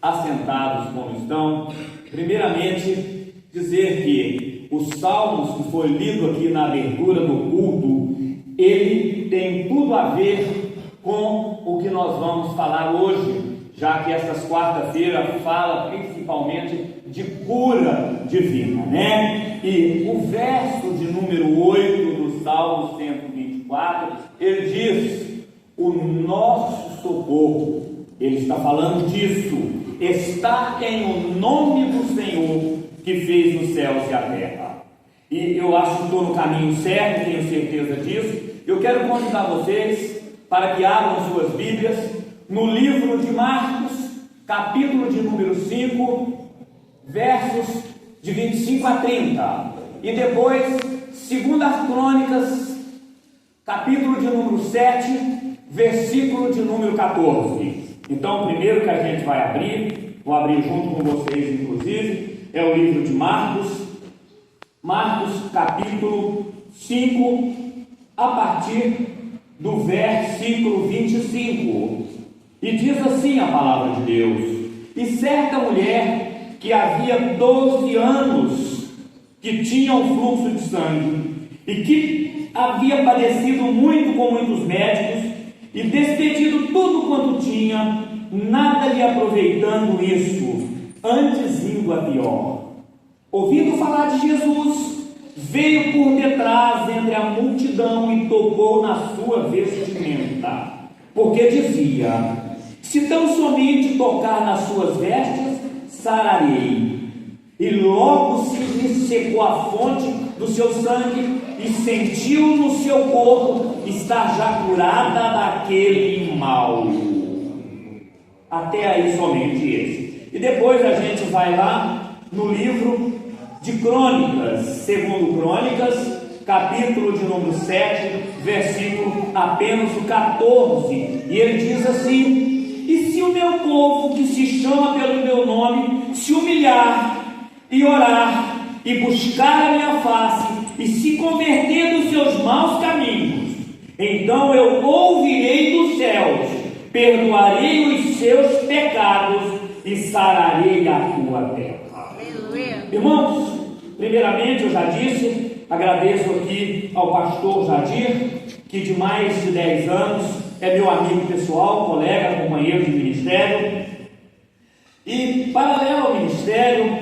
assentados como estão. Primeiramente, dizer que os salmos que foi lido aqui na abertura do culto, ele tem tudo a ver com o que nós vamos falar hoje, já que essas quarta-feira fala principalmente de cura divina, né? E o verso de número 8 do Salmo 124, ele diz: o nosso socorro, ele está falando disso, está em o nome do Senhor que fez os céus e a terra. E eu acho que estou no caminho certo, tenho certeza disso. Eu quero convidar vocês para que abram suas Bíblias no livro de Marcos, capítulo de número 5, versos de 25 a 30. E depois, 2 Crônicas, capítulo de número 7, versículo de número 14. Então, o primeiro que a gente vai abrir, vou abrir junto com vocês inclusive, é o livro de Marcos capítulo 5, a partir do versículo 25. E diz assim a palavra de Deus: e certa mulher que havia 12 anos, que tinha um fluxo de sangue, e que havia padecido muito com muitos médicos, e despedido tudo quanto tinha, nada lhe aproveitando isso, antes indo a pior. Ouvindo falar de Jesus, veio por detrás entre a multidão e tocou na sua vestimenta, porque dizia: se tão somente tocar nas suas vestes, sararei. E logo se lhe secou a fonte do seu sangue, e sentiu no seu corpo estar já curada daquele mal. Até aí somente esse. E depois a gente vai lá no livro de Crônicas, segundo Crônicas, capítulo de número 7, versículo apenas o 14. E ele diz assim: e se o meu povo, que se chama pelo meu nome, se humilhar e orar e buscar a minha face e se converter dos seus maus caminhos, então eu ouvirei dos céus, perdoarei os seus pecados e sararei a tua terra. Aleluia. Irmãos, primeiramente eu já disse, agradeço aqui ao pastor Jadir, que de mais de 10 anos é meu amigo pessoal, colega, companheiro de ministério. E paralelo ao ministério,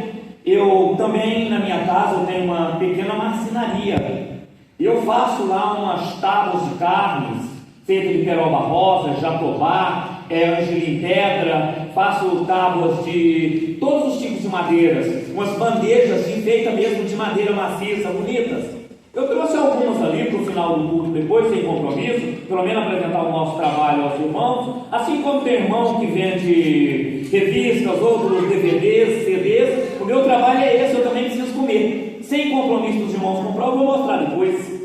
eu também, na minha casa, eu tenho uma pequena marcenaria. Eu faço lá umas tábuas de carnes, feitas de peroba rosa, jatobá, angelim pedra, faço tábuas de todos os tipos de madeiras, umas bandejas assim, feitas mesmo de madeira maciça, bonitas. Eu trouxe algumas ali para o final do culto depois, sem compromisso, pelo menos apresentar o nosso trabalho aos irmãos, assim como tem irmão que vende revistas, outros DVDs, CDs. O meu trabalho é esse, eu também preciso comer. Sem compromisso dos irmãos comprar, eu vou mostrar depois.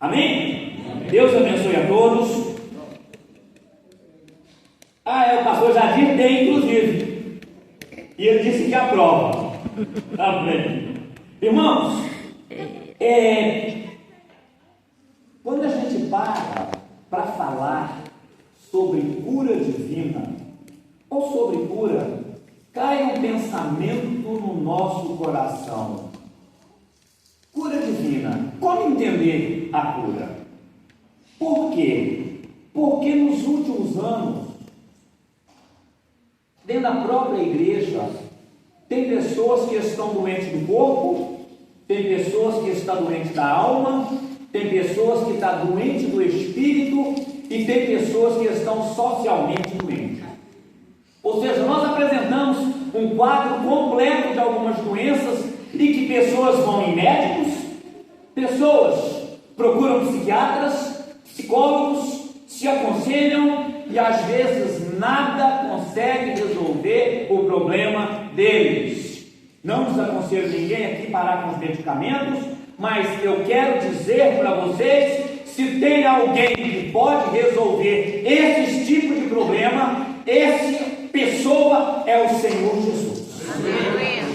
Amém? Deus abençoe a todos. O pastor Jadir tem, inclusive. E ele disse que aprova. Amém. Irmãos, quando a gente para falar sobre cura divina, ou sobre cura, cai um pensamento no nosso coração. Cura divina, como entender a cura? Por quê? Porque nos últimos anos, dentro da própria igreja, tem pessoas que estão doentes do corpo, tem pessoas que estão doentes da alma, tem pessoas que estão doentes do espírito e tem pessoas que estão socialmente doentes. Ou seja, nós apresentamos um quadro completo de algumas doenças e que pessoas vão em médicos, pessoas procuram psiquiatras, psicólogos, se aconselham e às vezes nada consegue resolver o problema deles. Não desaconselho ninguém aqui parar com os medicamentos, mas eu quero dizer para vocês, se tem alguém que pode resolver esse tipo de problema, essa pessoa é o Senhor Jesus. Amém.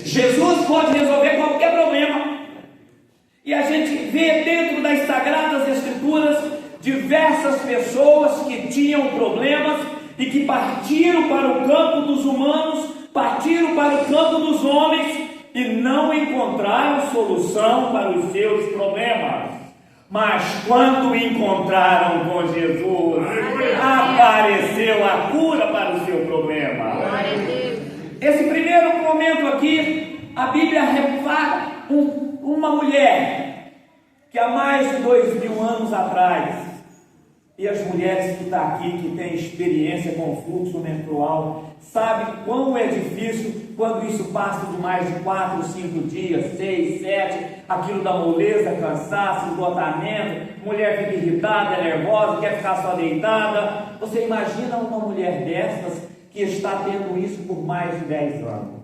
Jesus pode resolver qualquer problema. E a gente vê dentro das Sagradas Escrituras diversas pessoas que tinham problemas e que partiram para o campo dos humanos descansando dos homens e não encontraram solução para os seus problemas. Mas quando encontraram com Jesus, apareceu a cura para o seu problema. Esse primeiro momento aqui, a Bíblia refala uma mulher que há mais de 2000 anos atrás, e as mulheres que estão aqui, que têm experiência com fluxo menstrual, sabem quão é difícil quando isso passa de mais de 4, 5 dias, 6, 7, aquilo da moleza, cansaço, esgotamento, mulher fica irritada, nervosa, quer ficar só deitada. Você imagina uma mulher dessas que está tendo isso por mais de 10 anos.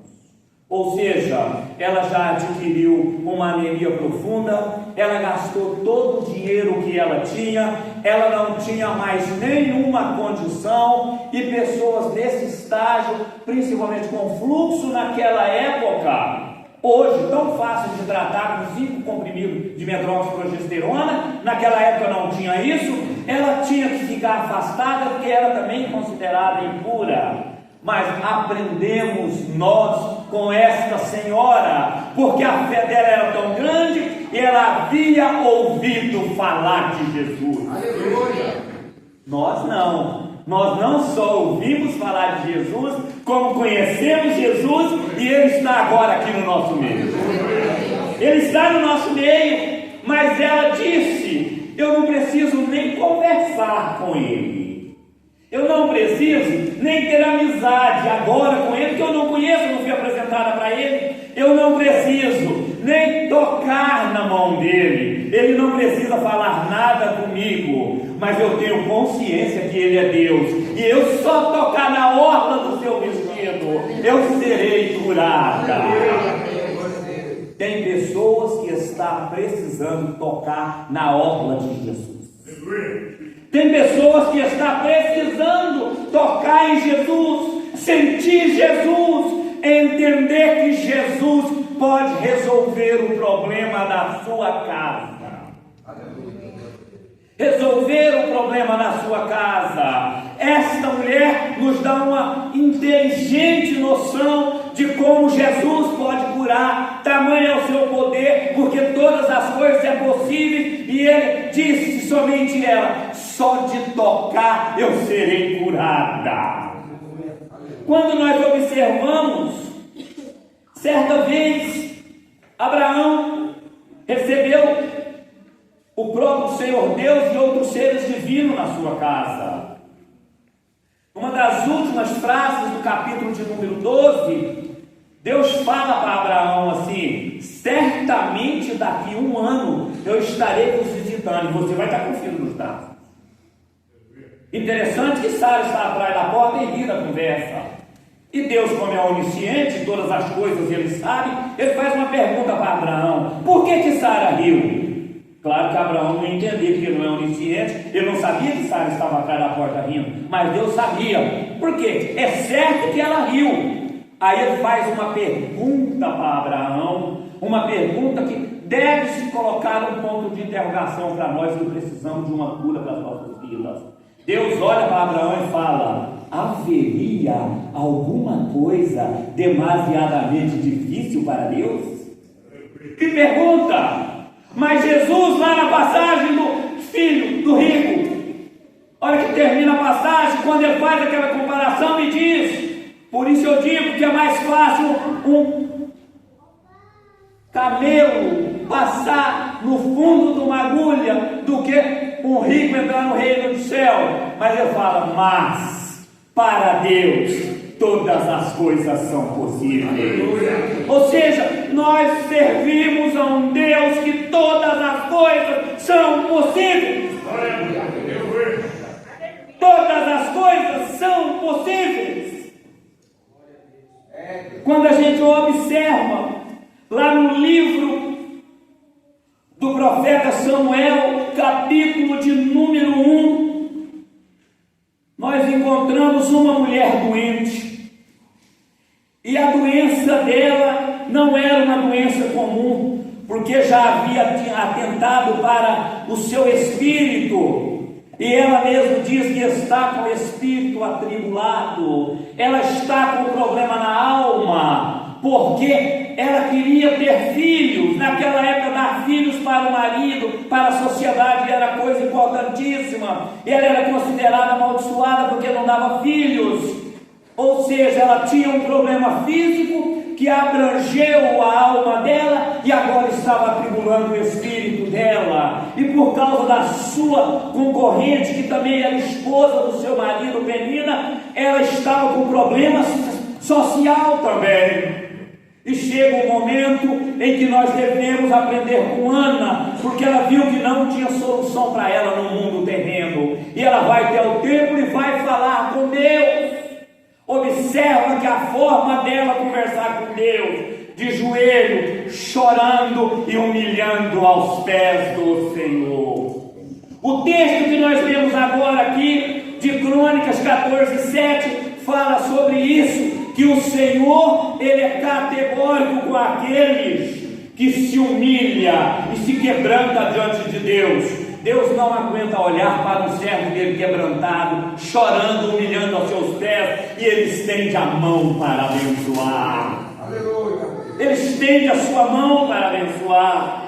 Ou seja, ela já adquiriu uma anemia profunda, ela gastou todo o dinheiro que ela tinha, ela não tinha mais nenhuma condição, e pessoas nesse estágio, principalmente com fluxo naquela época, hoje tão fácil de tratar com 5 comprimidos de medroxprogesterona, naquela época não tinha isso, ela tinha que ficar afastada porque era também considerada impura. Mas aprendemos nós com esta senhora, porque a fé dela era tão grande e ela havia ouvido falar de Jesus. Aleluia! Nós não só ouvimos falar de Jesus, como conhecemos Jesus, e Ele está agora aqui no nosso meio. Ele está no nosso meio, mas ela disse: eu não preciso nem conversar com Ele. Eu não preciso nem ter amizade agora com Ele, que eu não conheço, não fui apresentada para Ele. Eu não preciso nem tocar na mão dEle. Ele não precisa falar nada comigo, mas eu tenho consciência que Ele é Deus. E eu só tocar na orla do seu vestido, eu serei curada. Tem pessoas que estão precisando tocar na orla de Jesus. Tem pessoas que estão precisando tocar em Jesus, sentir Jesus, entender que Jesus pode resolver o problema da sua casa. Resolver o problema na sua casa. Esta mulher nos dá uma inteligente noção de como Jesus pode curar. Tamanho é o seu poder, porque todas as coisas é possível. E Ele disse, somente ela: só de tocar eu serei curada. Quando nós observamos, certa vez Abraão recebeu o próprio Senhor Deus e outros seres divinos na sua casa. Uma das últimas frases do capítulo de número 12, Deus fala para Abraão assim: certamente daqui 1 ano eu estarei vos visitando, e você vai estar com o filho nos braços. Interessante que Sara está atrás da porta e ri da conversa. E Deus, como é onisciente, todas as coisas Ele sabe, Ele faz uma pergunta para Abraão: por que Sara riu? Claro que Abraão não entendia, porque ele não é onisciente, ele não sabia que Sara estava atrás da porta rindo, mas Deus sabia. Por quê? É certo que ela riu. Aí Ele faz uma pergunta para Abraão, uma pergunta que deve se colocar um ponto de interrogação para nós que precisamos de uma cura para as nossas vidas. Deus olha para Abraão e fala: haveria alguma coisa demasiadamente difícil para Deus? Que pergunta! Mas Jesus, lá na passagem do filho do rico, olha que termina a passagem, quando ele faz aquela comparação e diz: por isso eu digo que é mais fácil um camelo passar no fundo de uma agulha do que um rico entrar no reino do céu. Mas ele fala: mas para Deus todas as coisas são possíveis. Ou seja, nós servimos a um Deus que todas as coisas são possíveis. Todas as coisas são possíveis. Quando a gente observa lá no livro do profeta Samuel, capítulo de número 1, nós encontramos uma mulher doente. E a doença dela não era uma doença comum, porque já havia atentado para o seu espírito. E ela mesma diz que está com o espírito atribulado. Ela está com problema na alma, porque ela queria ter filhos. Naquela época, dar filhos para o marido, para a sociedade, era coisa importantíssima. Ela era considerada amaldiçoada porque não dava filhos. Ou seja, ela tinha um problema físico que abrangeu a alma dela e agora estava atribulando o espírito dela. E por causa da sua concorrente, que também era esposa do seu marido, Penina, ela estava com problema social também. E chega um momento em que nós devemos aprender com Ana, porque ela viu que não tinha solução para ela no mundo terreno. E ela vai até o templo e vai falar com Deus. Observa que a forma dela conversar com Deus, de joelho, chorando e humilhando aos pés do Senhor. O texto que nós lemos agora aqui, de Crônicas 14:7, fala sobre isso, que o Senhor, Ele é categórico com aqueles que se humilha e se quebranta diante de Deus. Deus não aguenta olhar para um servo dele quebrantado, chorando, humilhando aos seus pés, e Ele estende a mão para abençoar. Aleluia. Ele estende a sua mão para abençoar.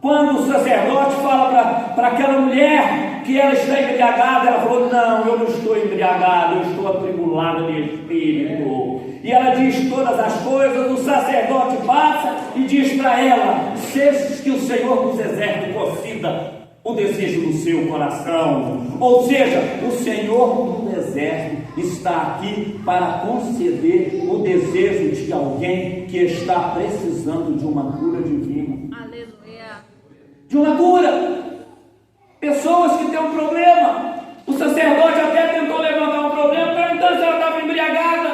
Quando o sacerdote fala para aquela mulher que ela está embriagada, ela falou: não, eu não estou embriagada, eu estou atribulada de espírito. E ela diz todas as coisas. O sacerdote passa e diz para ela: seja que o Senhor dos exércitos conceda o desejo do seu coração. Ou seja, o Senhor do exército está aqui para conceder o desejo de alguém que está precisando de uma cura divina. Aleluia. De uma cura. Pessoas que têm um problema. O sacerdote até tentou levantar um problema, perguntando se ela estava embriagada,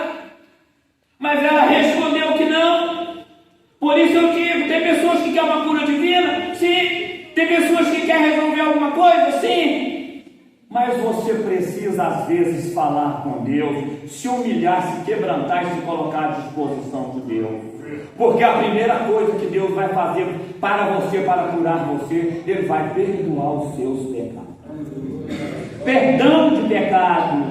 mas ela respondeu que não. Por isso eu digo, tem pessoas que querem uma cura divina? Sim. Tem pessoas que querem resolver alguma coisa? Sim. Mas você precisa às vezes falar com Deus, se humilhar, se quebrantar e se colocar à disposição de Deus. Porque a primeira coisa que Deus vai fazer para você, para curar você, Ele vai perdoar os seus pecados. Perdão de pecado.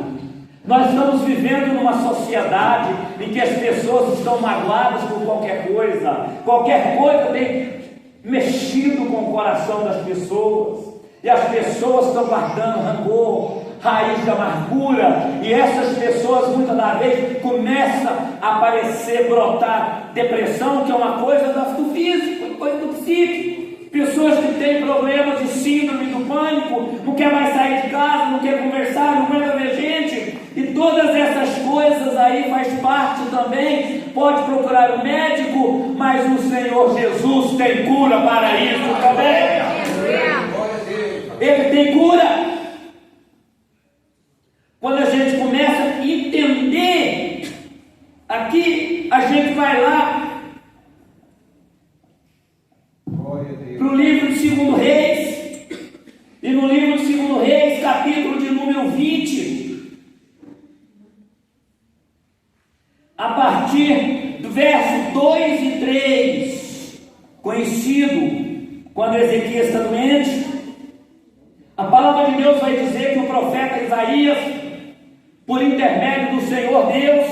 Nós estamos vivendo numa sociedade em que as pessoas estão magoadas por qualquer coisa. Qualquer coisa tem mexido com o coração das pessoas, e as pessoas estão guardando rancor, raiz de amargura, e essas pessoas muitas das vezes começam a aparecer, brotar depressão, que é uma coisa do físico, coisa do psíquico. Pessoas que têm problemas de síndrome do pânico, não quer mais sair de casa, não quer conversar, não aguenta ver gente, e todas essas coisas aí faz parte também. Pode procurar um médico, mas o Senhor Jesus tem cura para isso também. Ele tem cura. Quando a gente começa a entender, aqui a gente vai lá para o livro de 2 Reis, e no livro de 2 Reis, capítulo de número 20, a partir do verso 2 e 3, conhecido quando Ezequias está doente, a palavra de Deus vai dizer que o profeta Isaías, por intermédio do Senhor Deus,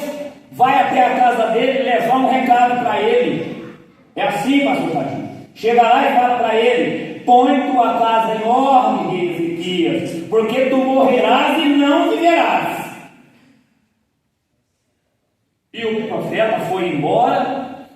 vai até a casa dele levar um recado para ele. É assim, pastor Tadinho. Chega lá e fala para ele: põe tua casa em ordem, Ezequias, porque tu morrerás e não viverás. E o profeta foi embora.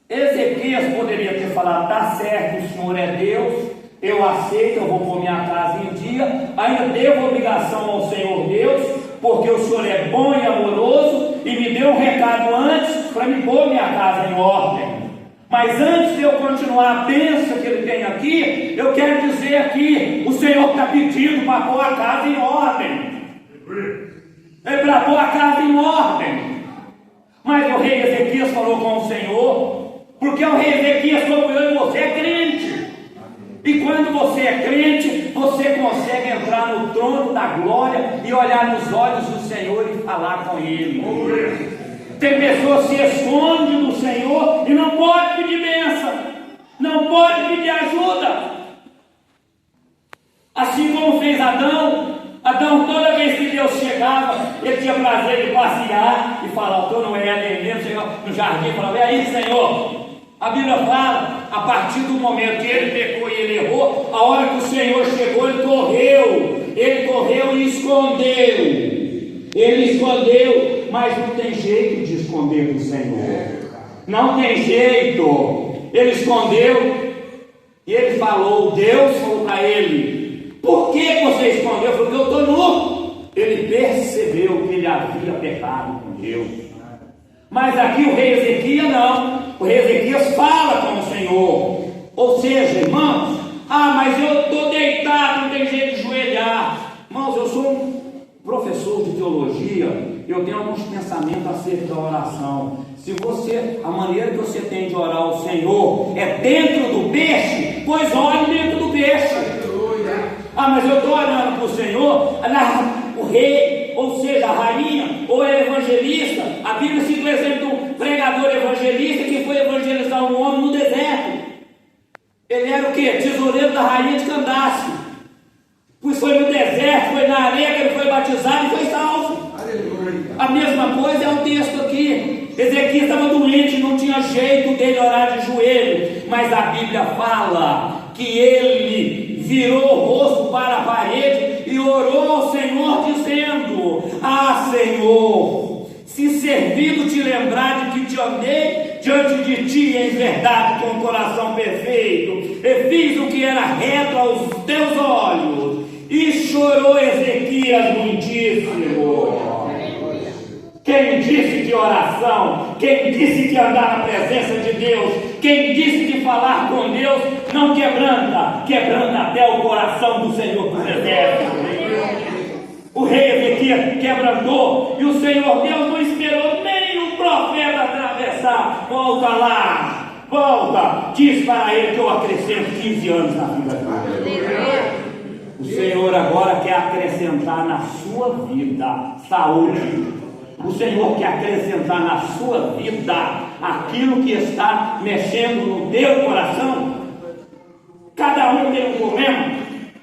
Ezequias poderia ter falado: tá certo, o Senhor é Deus, eu aceito, eu vou pôr minha casa em dia, ainda devo obrigação ao Senhor Deus, porque o Senhor é bom e amoroso, e me deu um recado antes para me pôr minha casa em ordem. Mas antes de eu continuar a bênção que ele tem aqui, eu quero dizer aqui: o Senhor está pedindo para pôr a casa em ordem. É para pôr a casa em ordem. Mas o rei Ezequias falou com o Senhor, porque o rei Ezequias, como eu e você, é crente. E quando você é crente, você consegue entrar no trono da glória e olhar nos olhos do Senhor e falar com Ele. Tem pessoas que se escondem do Senhor e não pode pedir bênção, não pode pedir ajuda. Assim como fez Adão. Adão, toda vez que Deus chegava ele tinha prazer de passear e falar, estou no Éden mesmo, chegar no jardim e falar, vem aí, Senhor. A Bíblia fala, a partir do momento que ele pecou e ele errou, a hora que o Senhor chegou, ele correu e escondeu. Ele escondeu, mas não tem jeito de esconder do Senhor. Não tem jeito. Ele escondeu e ele falou, Deus falou para ele, por que você escondeu? Porque eu estou nu. Ele percebeu que ele havia pecado com Deus. Mas aqui o rei Ezequias não. O rei Ezequias fala com o Senhor. Ou seja, irmãos, mas eu estou deitado, não tem jeito de joelhar. Irmãos, eu sou um professor de teologia, eu tenho alguns pensamentos acerca da oração. Se você, a maneira que você tem de orar ao Senhor é dentro do peixe, pois ore dentro do peixe. Mas eu estou orando para o Senhor, o rei, ou seja, a rainha, ou é evangelista. A Bíblia cita o exemplo de um pregador evangelista que foi evangelizar um homem no deserto. Ele era o quê? Tesoureiro da rainha de Candace. Pois foi no deserto, foi na areia que ele foi batizado e foi salvo. Aleluia. A mesma coisa é o texto aqui. Ezequias estava doente, não tinha jeito dele orar de joelho, mas a Bíblia fala que ele virou o rosto para a parede e orou ao Senhor dizendo, Senhor, se servido te lembrar de que te amei diante de ti em verdade com o coração perfeito, e fiz o que era reto aos teus olhos. E chorou Ezequias muitíssimo. Quem disse de oração, quem disse de andar na presença de Deus, quem disse de falar com Deus, não quebranta até o coração do Senhor dos Exércitos. O rei Ezequias quebrantou, e o Senhor Deus não esperou nem o profeta atravessar. Volta lá, volta, diz para ele que eu acrescento 15 anos na vida dele. O Senhor agora quer acrescentar na sua vida saúde. O Senhor quer acrescentar na sua vida aquilo que está mexendo no teu coração. Cada um tem um problema,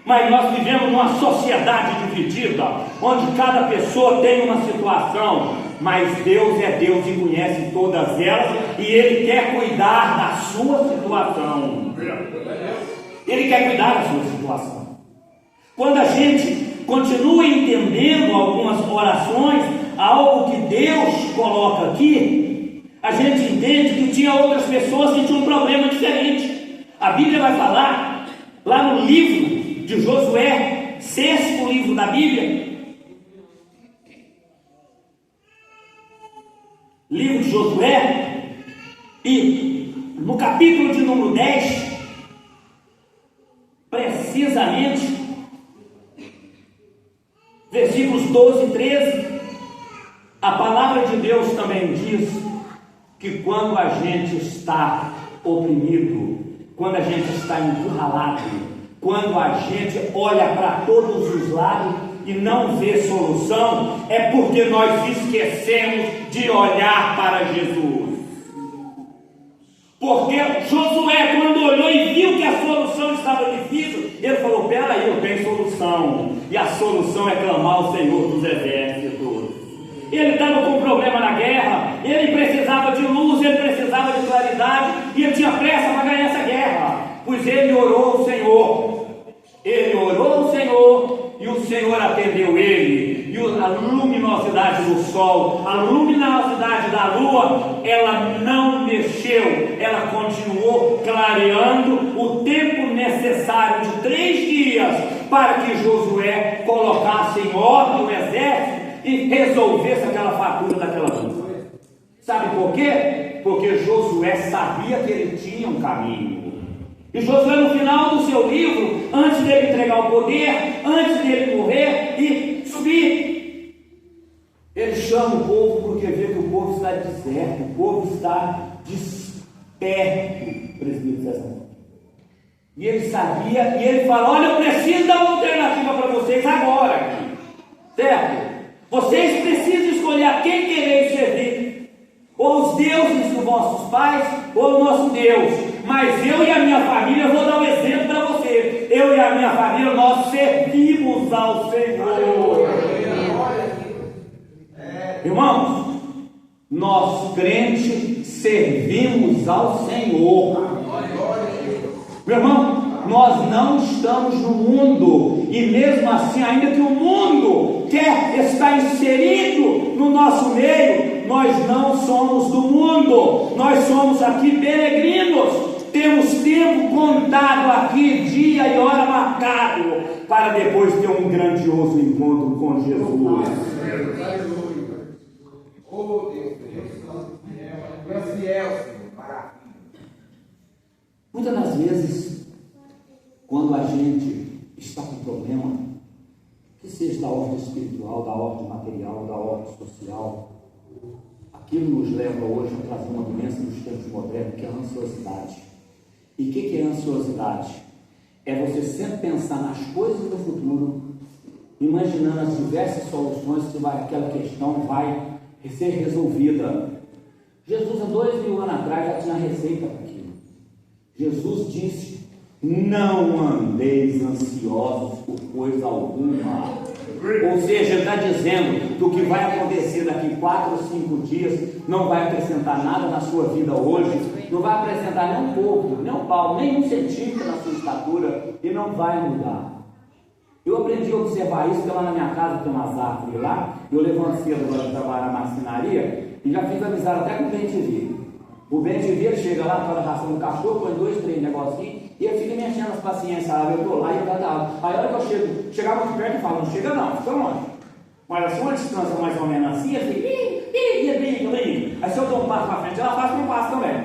mas nós vivemos numa sociedade dividida, onde cada pessoa tem uma situação, mas Deus é Deus e conhece todas elas, e Ele quer cuidar da sua situação. Ele quer cuidar da sua situação. Quando a gente continua entendendo algumas orações, algo que Deus coloca aqui, a gente entende que tinha outras pessoas que tinham um problema diferente. A Bíblia vai falar, lá no livro de Josué, 6º livro da Bíblia, livro de Josué, e no capítulo de número 10, precisamente, versículos 12 e 13, a palavra de Deus também diz que quando a gente está oprimido, quando a gente está encurralado, quando a gente olha para todos os lados e não vê solução, é porque nós esquecemos de olhar para Jesus. Porque Josué, quando olhou e viu que a solução estava difícil, ele falou, peraí, eu tenho solução. E a solução é clamar ao Senhor dos Exércitos. Ele estava com um problema na guerra, ele precisava de luz, ele precisava de claridade, e ele tinha pressa para ganhar essa guerra, pois ele orou ao Senhor. Ele orou ao Senhor, e o Senhor atendeu ele. E a luminosidade do sol, a luminosidade da lua, ela não mexeu, ela continuou clareando o tempo necessário de 3 dias para que Josué colocasse em ordem o exército e resolvesse aquela fatura daquela luta. Sabe por quê? Porque Josué sabia que ele tinha um caminho. E Josué, no final do seu livro, antes dele entregar o poder, antes dele morrer e subir, ele chama o povo porque vê que o povo está deserto, o povo está desperto, presbítero. E ele sabia, e ele fala, olha, eu preciso dar uma alternativa para vocês agora aqui, certo? Vocês precisam escolher a quem querer servir, ou os deuses dos vossos pais, ou o nosso Deus. Mas eu e a minha família, eu vou dar um exemplo para você. Eu e a minha família, nós servimos ao Senhor. Irmãos, nós crentes servimos ao Senhor. Meu irmão, nós não estamos no mundo, e mesmo assim, ainda que o mundo quer estar inserido no nosso meio, nós não somos do mundo, nós somos aqui peregrinos. Temos tempo contado aqui, dia e hora marcado, para depois ter um grandioso encontro com Jesus. Oh Deus, muitas das vezes, quando a gente está com problema, que seja da ordem espiritual, da ordem material, da ordem social, aquilo nos leva hoje a trazer uma doença nos tempos modernos, que é a ansiosidade. E o que é a ansiosidade? É você sempre pensar nas coisas do futuro, imaginando as diversas soluções que aquela questão vai ser resolvida. Jesus, há 2000 anos atrás, já tinha receita para aquilo. Jesus disse: não andeis ansiosos por coisa alguma. Ou seja, ele está dizendo que o que vai acontecer daqui 4 ou 5 dias não vai acrescentar nada na sua vida hoje, não vai acrescentar nem um pouco, nem um pau, nem 1 centímetro na sua estatura, e não vai mudar. Eu aprendi a observar isso, porque lá na minha casa tem umas árvores lá, eu levanto cedo para trabalhar na marcenaria, e já fiz amizade até com o bem-te-vir. O bem-te-vir, ele chega lá, faz a ração do cachorro, põe 2, 3 negocinhos, e ele fica me enchendo as paciências, sabe? Eu estou lá e eu dou água. Aí a hora que eu chegava aqui perto e falo: não chega não, fica longe. Mas assim, uma distância mais ou menos assim, ele fica, aí se eu dou um passo para frente, ela faz um passo também.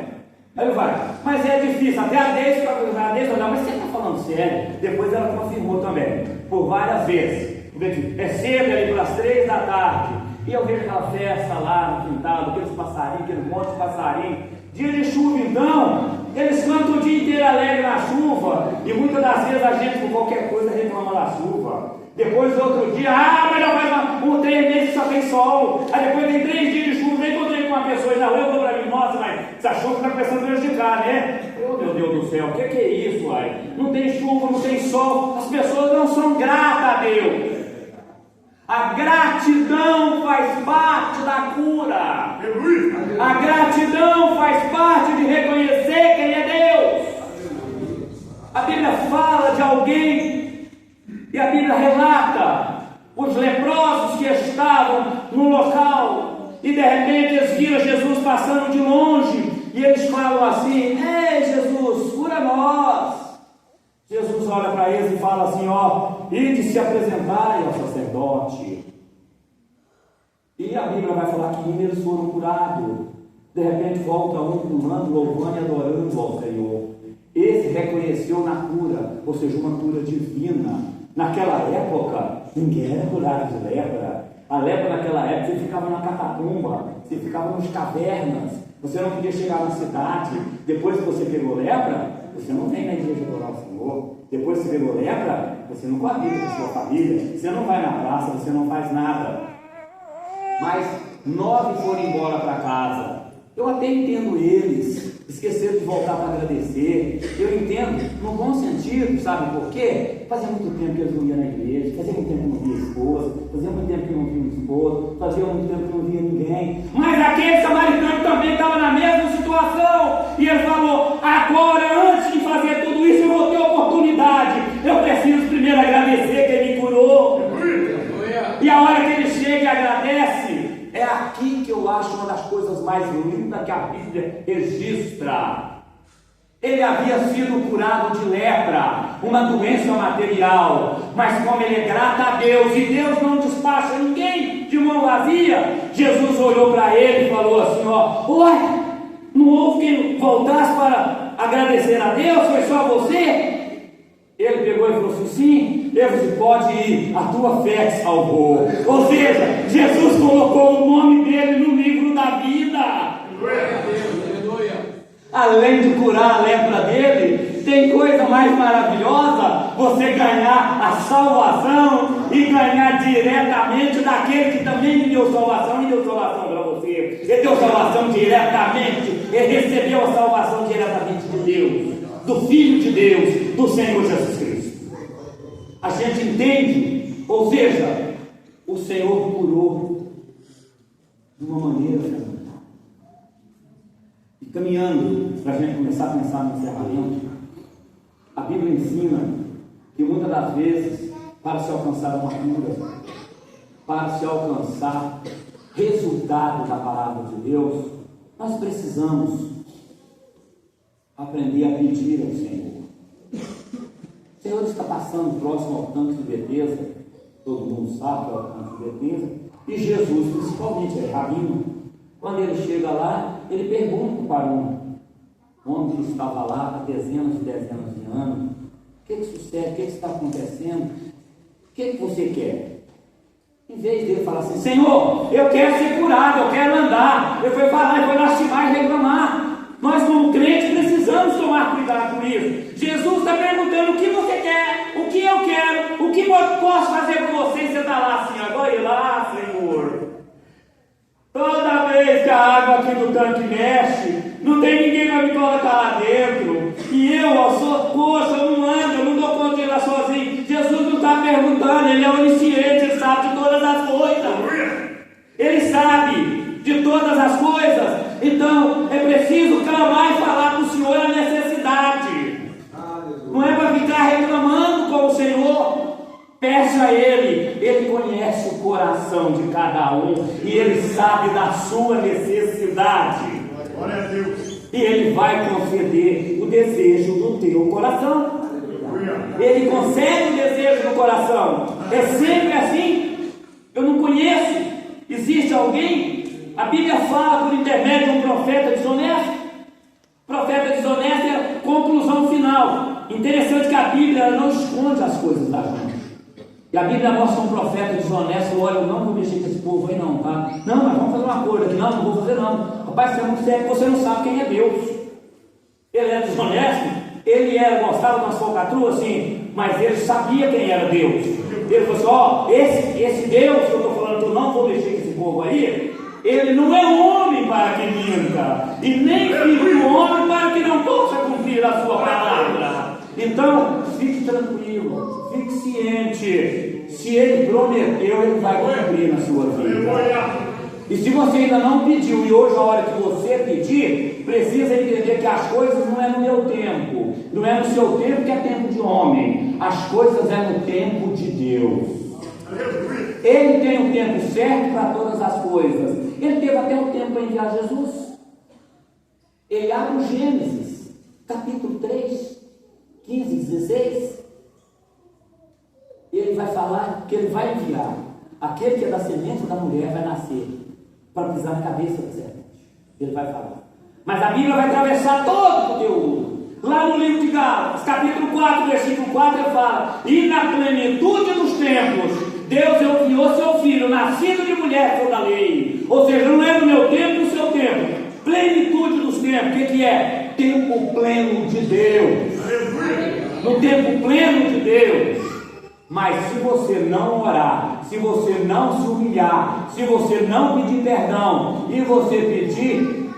Aí vai, mas é difícil, até a Deise, não, mas você está falando sério? Depois ela confirmou também, por várias vezes. É cedo, ali pelas 3 da tarde, e eu vejo aquela festa lá no quintal, aqueles passarinhos, aquele monte de passarinho. Dia de chuva, então, eles cantam o dia inteiro alegre na chuva, e muitas das vezes a gente, por qualquer coisa, reclama da chuva. Depois, outro dia, mas já faz 3 meses que só tem sol. Aí depois tem 3 dias de chuva, nem encontrei com uma pessoa aí na rua, eu vou pra mim: nossa, mas essa chuva está começando a prejudicar, né? Oh, meu Deus do céu, o que é isso, uai? Não tem chuva, não tem sol, as pessoas não são gratas a Deus. A gratidão faz parte da cura. A gratidão faz parte de reconhecer que Ele é Deus. A Bíblia fala de alguém, e a Bíblia relata os leprosos que estavam no local, e de repente eles viram Jesus passando de longe, e eles falam assim: ei Jesus, cura nós. Jesus olha para eles e fala assim: ide se apresentarem ao sacerdote. E a Bíblia vai falar que eles foram curados. De repente volta um pulando, louvando e adorando ao Senhor. Esse reconheceu na cura, ou seja, uma cura divina. Naquela época, ninguém era curado de lepra. A lepra naquela época, você ficava na catacumba, você ficava nas cavernas, você não podia chegar na cidade. Depois que você pegou lepra, você não vem na igreja adorar o Senhor. Depois que você pegou lepra, você não coabita com a sua família, você não vai na praça, você não faz nada. Mas 9 foram embora para casa. Eu até entendo eles, esqueceram de voltar para agradecer. Eu entendo, no bom sentido, sabe por quê? Fazia muito tempo que eles não iam na igreja, fazia muito tempo que não via esposa, fazia muito tempo que não via um esposo, fazia muito tempo que não via ninguém. Mas aquele samaritano também estava na mesma situação, e ele falou: agora, antes de fazer tudo isso, eu vou ter oportunidade. Eu preciso primeiro agradecer que Ele me curou. E a hora que ele chega e agradece, é aqui que eu acho uma das coisas mais lindas que a Bíblia registra. Ele havia sido curado de lepra, uma doença material, mas como ele é grato a Deus, e Deus não despacha ninguém de mão vazia, Jesus olhou para ele e falou assim: ué, não houve quem voltasse para agradecer a Deus, foi só você? Ele pegou e falou assim: sim, você pode ir, a tua fé te salvou. Ou seja, Jesus colocou o nome dele no livro da vida. Além de curar a lepra dele, tem coisa mais maravilhosa: você ganhar a salvação e ganhar diretamente daquele que também me deu salvação e deu salvação para você. Ele deu salvação diretamente, ele recebeu a salvação diretamente de Deus, do Filho de Deus, do Senhor Jesus Cristo. A gente entende, ou seja, o Senhor curou. de uma maneira fenomenal. E caminhando, para a gente começar a pensar no encerramento, a Bíblia ensina que muitas das vezes, para se alcançar uma cura, para se alcançar resultado da palavra de Deus, nós precisamos aprender a pedir ao Senhor. O Senhor está passando próximo ao tanque de Betesda, todo mundo sabe que é o tanque de Betesda, e Jesus, principalmente, é rabino. Quando ele chega lá, ele pergunta para um homem que estava lá há dezenas e dezenas de anos: o que sucede? O que está acontecendo? O que você quer? Em vez dele falar assim: Senhor, eu quero ser curado, eu quero andar, eu vou falar, eu vou lastimar e reclamar. Nós, como crentes, precisamos tomar cuidado com isso. Jesus está perguntando: o que você quer? O que eu quero? O que eu posso fazer por você? E você está lá assim: agora ir lá, Senhor. Toda vez que a água aqui do tanque mexe, não tem ninguém para me colocar lá dentro. E eu sou coxa, eu não ando, eu não dou conta de ir lá sozinho. Jesus não está perguntando, Ele é onisciente, Ele sabe de todas as coisas. Ele sabe de todas as coisas. Então é preciso clamar e falar para o Senhor a necessidade. Não é para ficar reclamando com o Senhor. Peça a Ele, Ele conhece o coração de cada um e Ele sabe da sua necessidade. Glória a Deus. E Ele vai conceder o desejo do teu coração. Ele concede o desejo do coração. É sempre assim. Eu não conheço. Existe alguém? A Bíblia fala por intermédio de um profeta desonesto. Profeta desonesto é a conclusão final. Interessante que a Bíblia não esconde as coisas da gente. E a Bíblia mostra um profeta desonesto: olha, eu não vou mexer com esse povo aí não, tá? Não, mas vamos fazer uma coisa aqui. Não vou fazer não. Rapaz, você é muito sério, você não sabe quem é Deus. Ele é desonesto, ele gostava de umas falcatruas assim, mas ele sabia quem era Deus. Ele falou assim: esse Deus que eu estou falando, que eu não vou mexer com esse povo aí, ele não é homem para que minta, e nem filho do homem para que não possa cumprir a sua palavra. Então, fique tranquilo, fique ciente. Se Ele prometeu, Ele vai cumprir na sua vida. E se você ainda não pediu, e hoje a hora que você pedir, precisa entender que as coisas não é no meu tempo, não é no seu tempo, que é tempo de homem. As coisas é no tempo de Deus. Ele tem o tempo certo para todas as coisas. Ele teve até o tempo para enviar Jesus. Ele abre o Gênesis, capítulo 3, 15, 16. Ele vai falar que ele vai enviar. Aquele que é da semente da mulher vai nascer para pisar na cabeça da serpente. Ele vai falar. Mas a Bíblia vai atravessar todo o conteúdo. Lá no livro de Gálatas, capítulo 4, versículo 4, ele fala: e na plenitude dos tempos, Deus enviou seu filho, nascido de mulher toda a lei. Ou seja, não é no meu tempo, no seu tempo. Plenitude dos tempos, o que é? Tempo pleno de Deus. No tempo pleno de Deus. Mas se você não orar, se você não se humilhar, se você não pedir perdão e você pedir,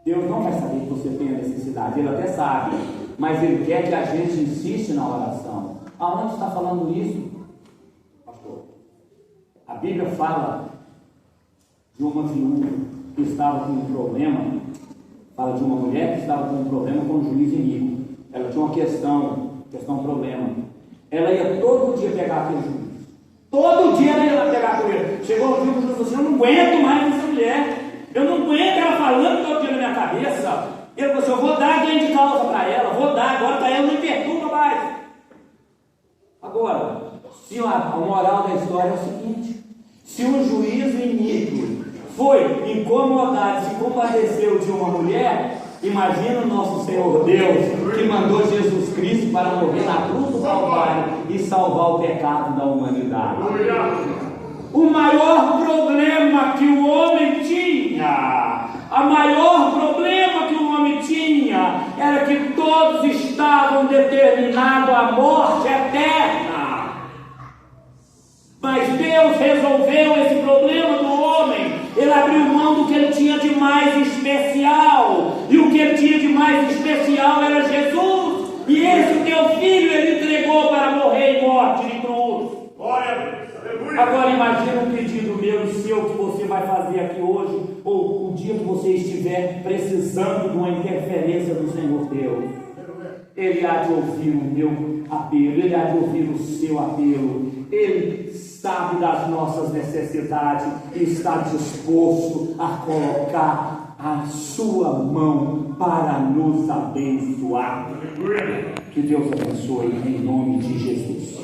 Deus não vai saber que você tem a necessidade. Ele até sabe, mas Ele quer que a gente insiste na oração. Aonde está falando isso, pastor? A Bíblia fala de uma viúva que estava com um problema. Fala de uma mulher que estava com um problema com um juiz iníquo. Ela tinha uma questão problema. Ela ia todo dia pegar aquele juiz. Todo dia ela ia lá pegar com ele. Chegou o dia que o juiz falou assim: eu não aguento mais essa mulher. Eu não aguento ela falando todo dia na minha cabeça. Ele falou assim: eu vou dar ganho de causa para ela. Vou dar, agora para ela não me perturba mais. Agora, se a moral da história é o seguinte: se um juiz iníquo foi incomodado, se compadeceu de uma mulher, imagina o nosso Senhor Deus, que mandou Jesus Cristo para morrer na cruz do Calvário e salvar o pecado da humanidade. O maior problema que o homem tinha, era que todos estavam determinados à morte eterna. Mas Deus resolveu esse problema do homem. Ele abriu mão do que ele tinha de mais especial. E o que ele tinha de mais especial era Jesus. E esse teu filho ele entregou para morrer em morte de cruz. Agora imagina um pedido dinheiro seu que você vai fazer aqui hoje, ou o dia que você estiver precisando de uma interferência do Senhor Deus. Ele há de ouvir o meu apelo, Ele há de ouvir o seu apelo. Ele sabe das nossas necessidades e está disposto a colocar a sua mão para nos abençoar. Que Deus abençoe em nome de Jesus.